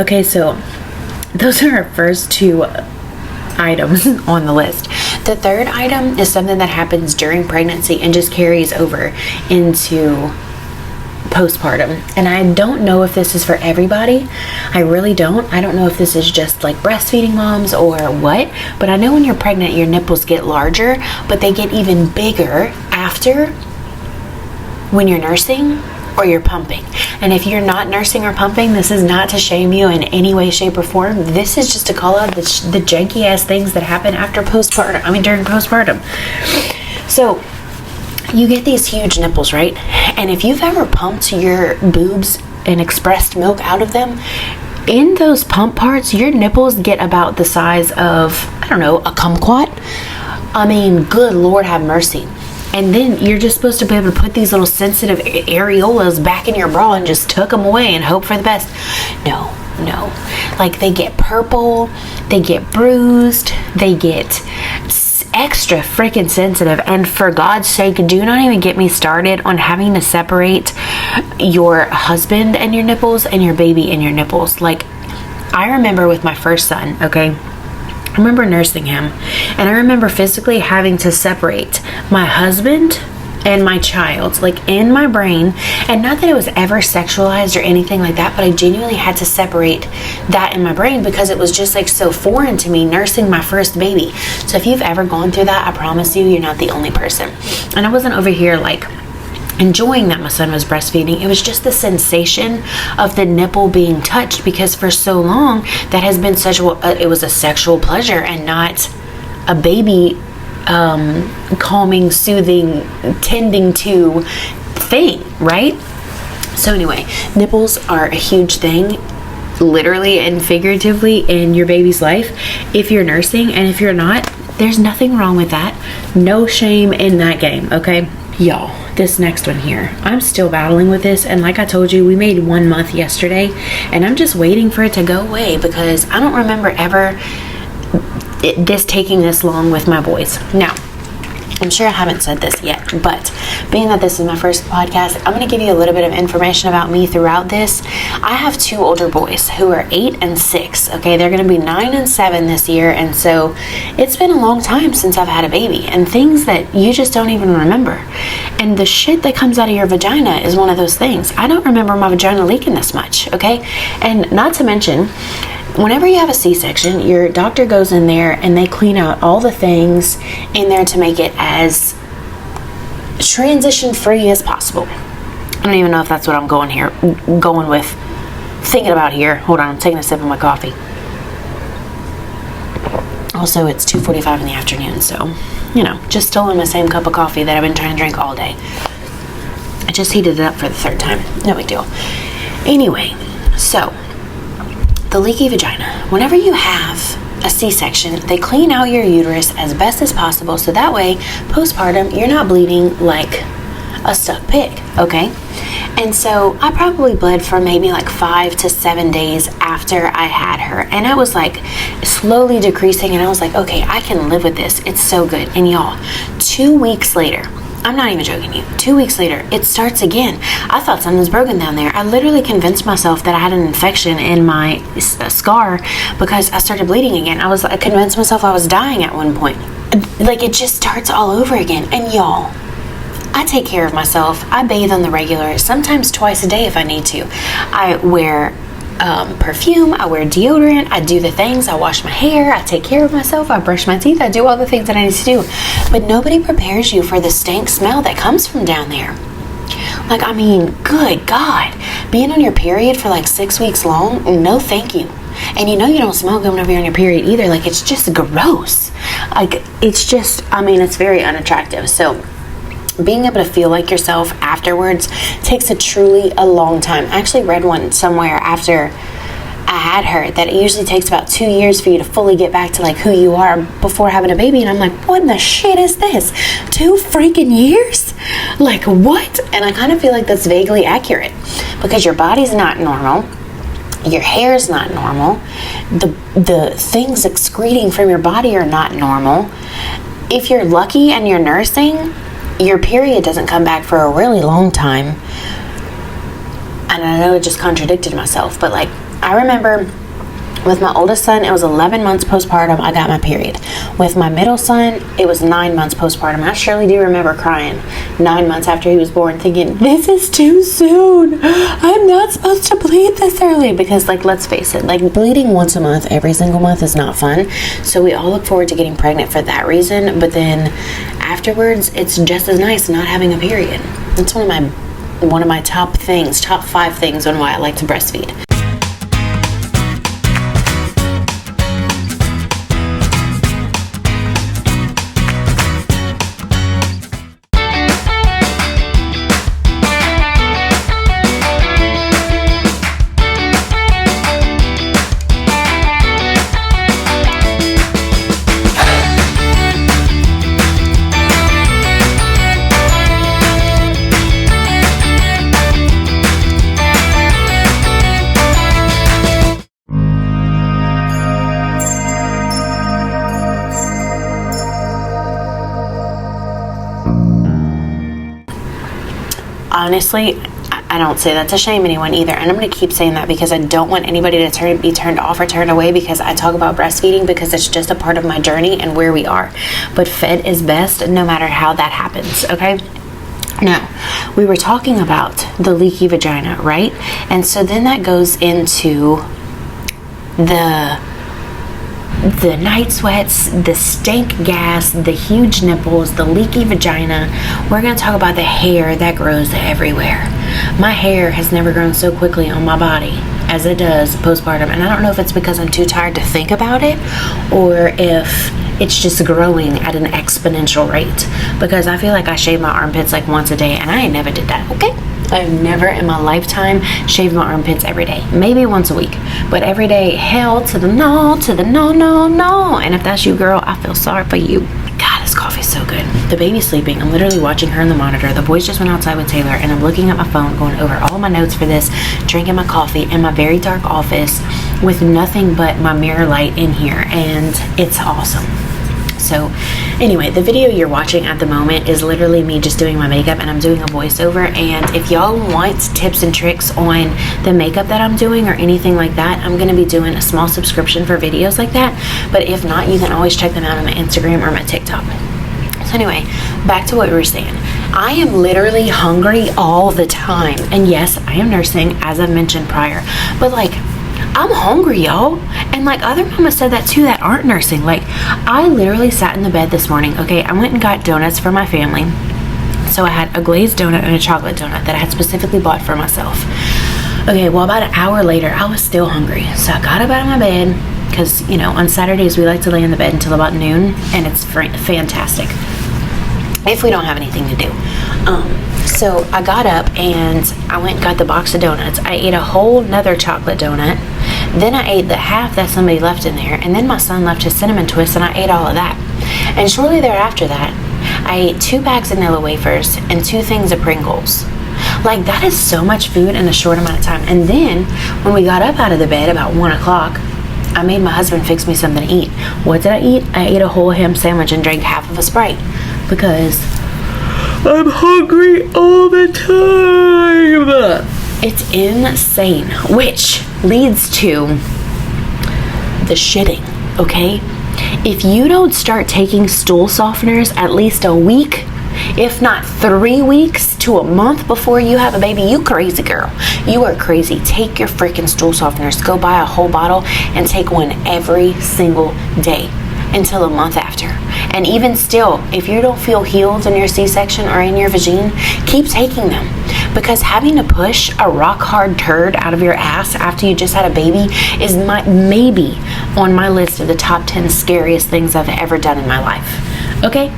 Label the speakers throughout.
Speaker 1: Okay, so those are our first two items on the list. The third item is something that happens during pregnancy and just carries over into postpartum. And I don't know if this is for everybody. I really don't. I don't know if this is just like breastfeeding moms or what, but I know when you're pregnant, your nipples get larger, but they get even bigger after when you're nursing or you're pumping. And if you're not nursing or pumping, this is not to shame you in any way, shape, or form. This is just to call out the janky ass things that happen after postpartum. During postpartum. So you get these huge nipples, right? And if you've ever pumped your boobs and expressed milk out of them, in those pump parts, your nipples get about the size of, I don't know, a kumquat. I mean, good Lord have mercy. And then you're just supposed to be able to put these little sensitive areolas back in your bra and just tuck them away and hope for the best. No. Like, they get purple, they get bruised, they get extra freaking sensitive. And for God's sake, do not even get me started on having to separate your husband and your nipples and your baby and your nipples. Like, I remember with my first son, okay? I remember nursing him, and I remember physically having to separate my husband and my child, like, in my brain. And not that it was ever sexualized or anything like that, but I genuinely had to separate that in my brain because it was just like so foreign to me nursing my first baby. So if you've ever gone through that, I promise you, you're not the only person. And I wasn't over here like enjoying that my son was breastfeeding. It was just the sensation of the nipple being touched, because for so long that has been it was a sexual pleasure and not a baby calming, soothing, tending to thing, right? So anyway, nipples are a huge thing, literally and figuratively, in your baby's life if you're nursing. And if you're not, there's nothing wrong with that. No shame in that game, okay? Y'all, this next one here, I'm still battling with this, and like I told you, we made 1 month yesterday, and I'm just waiting for it to go away because I don't remember ever this taking this long with my boys. Now, I'm sure I haven't said this yet, but being that this is my first podcast, I'm going to give you a little bit of information about me throughout this. I have 2 older boys who are 8 and 6. Okay, they're going to be 9 and 7 this year, and so it's been a long time since I've had a baby, and things that you just don't even remember. And the shit that comes out of your vagina is one of those things. I don't remember my vagina leaking this much, okay? And not to mention, whenever you have a C-section, your doctor goes in there and they clean out all the things in there to make it as transition-free as possible. I don't even know if that's what I'm thinking about here. Hold on, I'm taking a sip of my coffee. Also, it's 2:45 in the afternoon, so, just still in the same cup of coffee that I've been trying to drink all day. I just heated it up for the 3rd time. No big deal. Anyway, so the leaky vagina. Whenever you have a C-section, they clean out your uterus as best as possible, so that way, postpartum, you're not bleeding like a stuck pig, okay? And so I probably bled for maybe like 5 to 7 days after I had her, and I was like slowly decreasing, and I was like, okay, I can live with this. It's so good. And y'all, 2 weeks later, I'm not even joking you, 2 weeks later, it starts again. I thought something was broken down there. I literally convinced myself that I had an infection in my scar because I started bleeding again. I convinced myself I was dying at one point. Like, it just starts all over again. And y'all, I take care of myself. I bathe on the regular, sometimes twice a day if I need to. I wear perfume, I wear deodorant, I do the things, I wash my hair, I take care of myself, I brush my teeth, I do all the things that I need to do. But nobody prepares you for the stank smell that comes from down there. Like, I mean, good God, being on your period for like 6 weeks long, no thank you. And you don't smell good whenever you're on your period either. Like, it's just gross. Like, it's just, it's very unattractive. So being able to feel like yourself afterwards takes a long time. I actually read one somewhere after I had her that it usually takes about 2 years for you to fully get back to like who you are before having a baby. And I'm like, what in the shit is this? 2 freaking years? Like, what? And I kind of feel like that's vaguely accurate because your body's not normal. Your hair's not normal. The things excreting from your body are not normal. If you're lucky and you're nursing, your period doesn't come back for a really long time. And I know I just contradicted myself, but like, I remember with my oldest son, it was 11 months postpartum, I got my period. With my middle son, it was 9 months postpartum. I surely do remember crying 9 months after he was born, thinking, this is too soon. I'm not supposed to bleed this early. Because, like, let's face it, like, bleeding once a month, every single month is not fun. So we all look forward to getting pregnant for that reason. But then afterwards, it's just as nice not having a period. That's one of my top 5 things on why I like to breastfeed. Honestly, I don't say that to shame anyone either, and I'm going to keep saying that because I don't want anybody to be turned off or turned away because I talk about breastfeeding, because it's just a part of my journey and where we are. But fed is best no matter how that happens, okay? Now, we were talking about the leaky vagina, right? And so then that goes into the night sweats, the stank gas, the huge nipples, the leaky vagina. We're going to talk about the hair that grows everywhere. My hair has never grown so quickly on my body as it does postpartum. And I don't know if it's because I'm too tired to think about it or if it's just growing at an exponential rate. Because I feel like I shave my armpits like once a day, and I ain't never did that, okay? I've never in my lifetime shaved my armpits every day. Maybe once a week. But every day, hell to the no, no. And if that's you, girl, I feel sorry for you. God, this coffee's so good. The baby's sleeping. I'm literally watching her in the monitor. The boys just went outside with Taylor, and I'm looking at my phone, going over all my notes for this, drinking my coffee in my very dark office with nothing but my mirror light in here, and it's awesome. So anyway, the video you're watching at the moment is literally me just doing my makeup, and I'm doing a voiceover. And if y'all want tips and tricks on the makeup that I'm doing or anything like that, I'm going to be doing a small subscription for videos like that. But if not, you can always check them out on my Instagram or my TikTok. So anyway, back to what we were saying. I am literally hungry all the time. And yes, I am nursing, as I've mentioned prior. But like, I'm hungry, y'all. And like other mamas said that too that aren't nursing. Like, I literally sat in the bed this morning. Okay, I went and got donuts for my family. So I had a glazed donut and a chocolate donut that I had specifically bought for myself. Okay, well, about an hour later, I was still hungry. So I got up out of my bed because, you know, on Saturdays we like to lay in the bed until about noon, and it's fantastic if we don't have anything to do. So I got up and I went and got the box of donuts. I ate a whole nother chocolate donut. Then I ate the half that somebody left in there. And then my son left his cinnamon twist, and I ate all of that. And shortly thereafter that, I ate 2 bags of Nilla wafers and 2 things of Pringles. Like, that is so much food in a short amount of time. And then when we got up out of the bed about 1 o'clock, I made my husband fix me something to eat. What did I eat? I ate a whole ham sandwich and drank half of a Sprite because I'm hungry all the time. It's insane, which leads to the shitting, okay? If you don't start taking stool softeners at least a week, if not 3 weeks to a month before you have a baby, you crazy, girl. You are crazy. Take your freaking stool softeners. Go buy a whole bottle and take one every single day until a month after. And even still, if you don't feel healed in your C-section or in your vagine, keep taking them. Because having to push a rock hard turd out of your ass after you just had a baby is maybe on my list of the top 10 scariest things I've ever done in my life. Okay?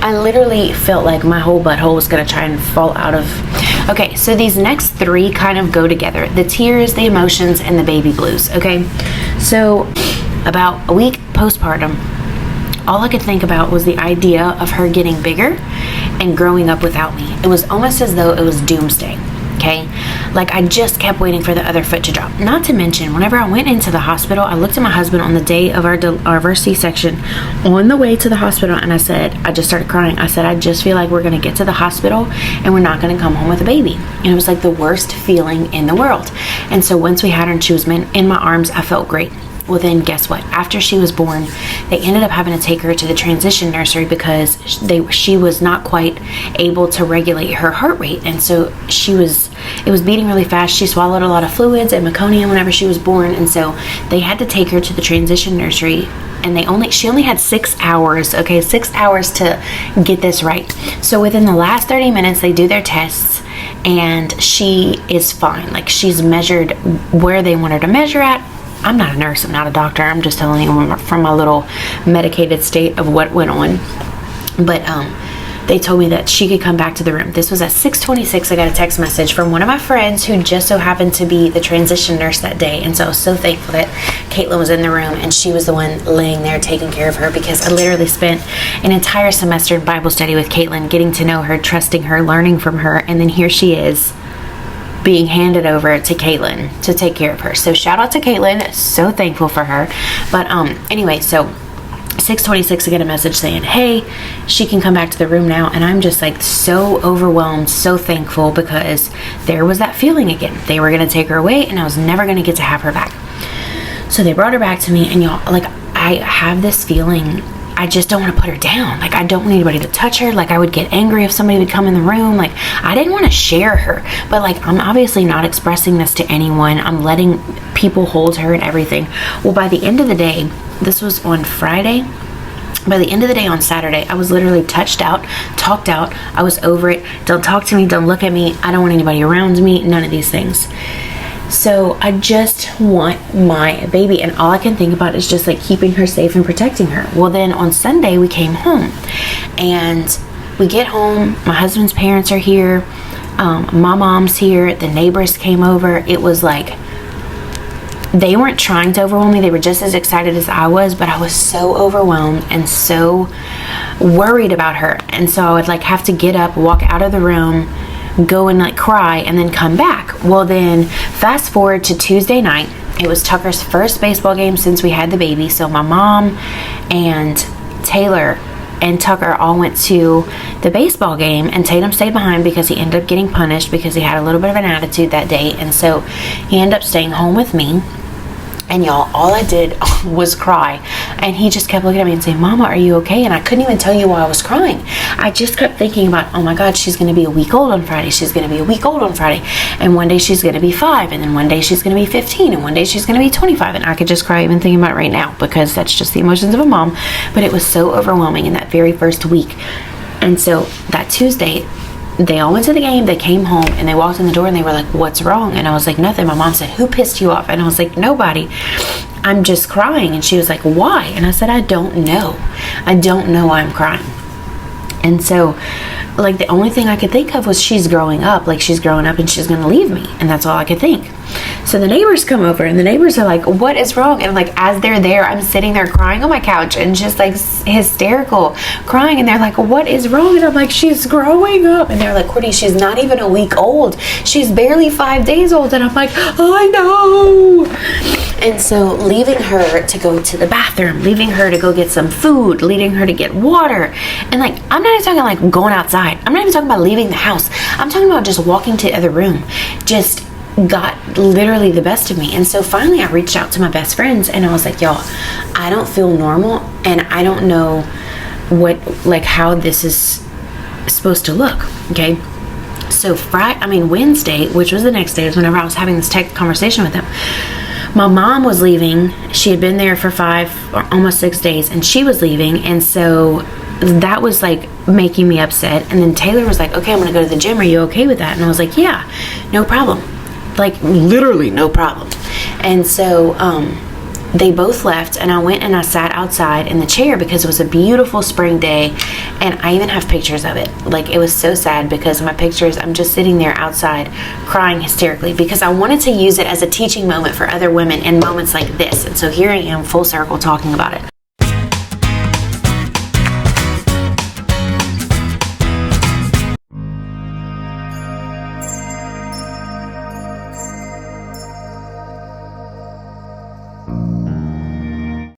Speaker 1: I literally felt like my whole butthole was going to try and fall out of. Okay, so these next 3 kind of go together. The tears, the emotions, and the baby blues, okay? So about a week postpartum, all I could think about was the idea of her getting bigger and growing up without me. It was almost as though it was doomsday, okay? Like, I just kept waiting for the other foot to drop. Not to mention, whenever I went into the hospital, I looked at my husband on the day of our C-section on the way to the hospital, and I just started crying. I said, I just feel like we're going to get to the hospital and we're not going to come home with a baby. And it was like the worst feeling in the world. And so once we had her and she was in my arms, I felt great. Well, then guess what? After she was born, they ended up having to take her to the transition nursery because she was not quite able to regulate her heart rate. And so it was beating really fast. She swallowed a lot of fluids and meconium whenever she was born. And so they had to take her to the transition nursery, and she only had 6 hours, okay, 6 hours to get this right. So within the last 30 minutes, they do their tests, and she is fine. Like, she's measured where they want her to measure at. I'm not a nurse, I'm not a doctor, I'm just telling you from my little medicated state of what went on. But they told me that she could come back to the room. This was at 6:26. I got a text message from one of my friends who just so happened to be the transition nurse that day. And so I was so thankful that Caitlin was in the room and she was the one laying there taking care of her, because I literally spent an entire semester in Bible study with Caitlin, getting to know her, trusting her, learning from her, and then here she is being handed over to Caitlin to take care of her. So shout out to Caitlin, so thankful for her. But anyway, so 6:26, I get a message saying, hey, she can come back to the room now. And I'm just like so overwhelmed, so thankful, because there was that feeling again. They were going to take her away and I was never going to get to have her back. So they brought her back to me, and y'all, like, I have this feeling, I just don't want to put her down. Like, I don't want anybody to touch her. Like, I would get angry if somebody would come in the room. Like, I didn't want to share her, but like, I'm obviously not expressing this to anyone. I'm letting people hold her and everything. Well, by the end of the day, this was on Friday. By the end of the day on Saturday, I was literally touched out, talked out. I was over it. Don't talk to me. Don't look at me. I don't want anybody around me. None of these things. So I just want my baby, and all I can think about is just like keeping her safe and protecting her. Well, then on Sunday we came home, and we get home. My husband's parents are here. My mom's here. The neighbors came over. It was like, they weren't trying to overwhelm me. They were just as excited as I was, but I was so overwhelmed and so worried about her. And so I would like have to get up, walk out of the room, go and like cry, and then come back. Well, then fast forward to Tuesday night. It was Tucker's first baseball game since we had the baby. So my mom and Taylor and Tucker all went to the baseball game, and Tatum stayed behind because he ended up getting punished because he had a little bit of an attitude that day. And so he ended up staying home with me. And y'all, all I did was cry. And he just kept looking at me and saying, Mama, are you okay? And I couldn't even tell you why I was crying. I just kept thinking about, oh my God, she's going to be a week old on Friday. She's going to be a week old on Friday. And one day she's going to be 5. And then one day she's going to be 15. And one day she's going to be 25. And I could just cry even thinking about it right now, because that's just the emotions of a mom. But it was so overwhelming in that very first week. And so that Tuesday, they all went to the game, they came home, and they walked in the door and they were like, what's wrong? And I was like, nothing. My mom said, who pissed you off? And I was like, nobody. I'm just crying. And she was like, why? And I said, I don't know. I don't know why I'm crying. And so, like, the only thing I could think of was she's growing up. Like, she's growing up and she's going to leave me. And that's all I could think. So the neighbors come over, and the neighbors are like, what is wrong? And like, as they're there, I'm sitting there crying on my couch and just like hysterical crying. And they're like, what is wrong? And I'm like, she's growing up. And they're like, Courtney, she's not even a week old. She's barely 5 days old. And I'm like, I know. And so leaving her to go to the bathroom, leaving her to go get some food, leaving her to get water. And like, I'm not even talking like going outside. I'm not even talking about leaving the house. I'm talking about just walking to the other room. Just got literally the best of me. And so finally I reached out to my best friends and I was like, y'all, I don't feel normal, and I don't know how this is supposed to look. Okay. So Wednesday, which was the next day, is whenever I was having this tech conversation with him. My mom was leaving. She had been there for 5 or almost 6 days, and she was leaving. And so that was like making me upset. And then Taylor was like, okay, I'm going to go to the gym. Are you okay with that? And I was like, yeah, no problem. Like, literally no problem. And so they both left, and I went and I sat outside in the chair because it was a beautiful spring day. And I even have pictures of it. Like, it was so sad because my pictures, I'm just sitting there outside crying hysterically because I wanted to use it as a teaching moment for other women in moments like this. And so here I am, full circle, talking about it.